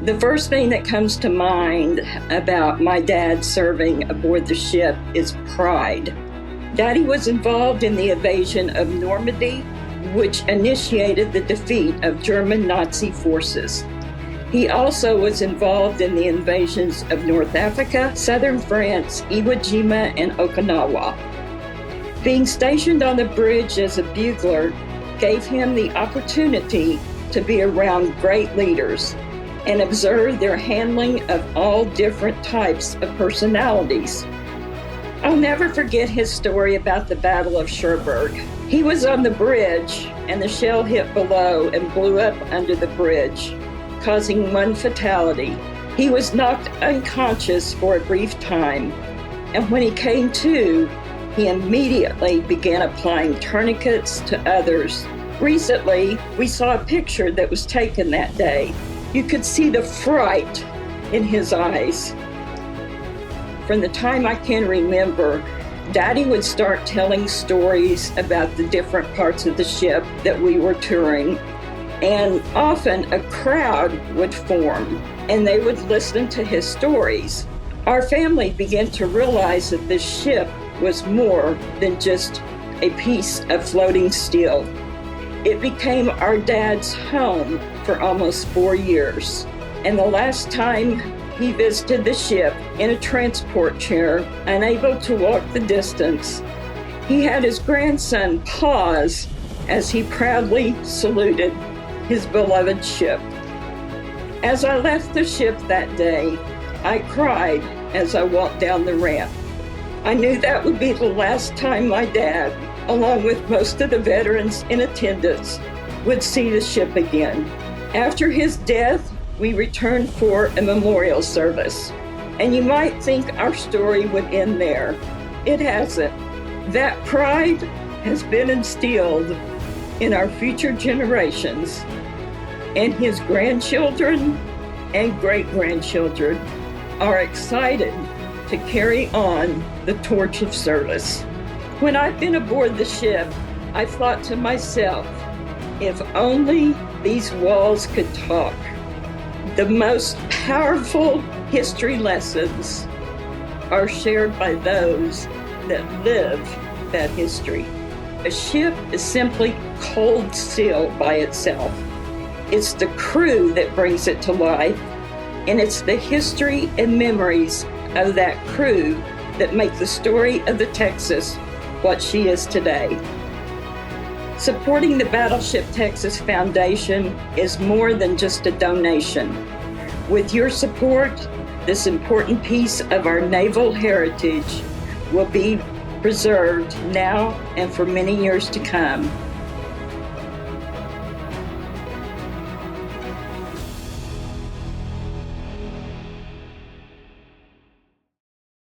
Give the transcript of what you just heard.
The first thing that comes to mind about my dad serving aboard the ship is pride. Daddy was involved in the invasion of Normandy, which initiated the defeat of German Nazi forces. He also was involved in the invasions of North Africa, southern France, Iwo Jima, and Okinawa. Being stationed on the bridge as a bugler gave him the opportunity to be around great leaders and observe their handling of all different types of personalities. I'll never forget his story about the Battle of Cherbourg. He was on the bridge and the shell hit below and blew up under the bridge, causing one fatality. He was knocked unconscious for a brief time, and when he came to, he immediately began applying tourniquets to others. Recently, we saw a picture that was taken that day. You could see the fright in his eyes. From the time I can remember, Daddy would start telling stories about the different parts of the ship that we were touring, and often a crowd would form and they would listen to his stories. Our family began to realize that this ship was more than just a piece of floating steel. It became our dad's home for almost 4 years. And the last time he visited the ship in a transport chair, unable to walk the distance, he had his grandson pause as he proudly saluted his beloved ship. As I left the ship that day, I cried as I walked down the ramp. I knew that would be the last time my dad, along with most of the veterans in attendance, would see the ship again. After his death, we returned for a memorial service. And you might think our story would end there. It hasn't. That pride has been instilled in our future generations, and his grandchildren and great-grandchildren are excited to carry on the torch of service. When I've been aboard the ship, I've thought to myself, if only these walls could talk. The most powerful history lessons are shared by those that live that history. A ship is simply cold steel by itself. It's the crew that brings it to life, and it's the history and memories of that crew that make the story of the Texas what she is today. Supporting the Battleship Texas Foundation is more than just a donation. With your support, this important piece of our naval heritage will be preserved now and for many years to come.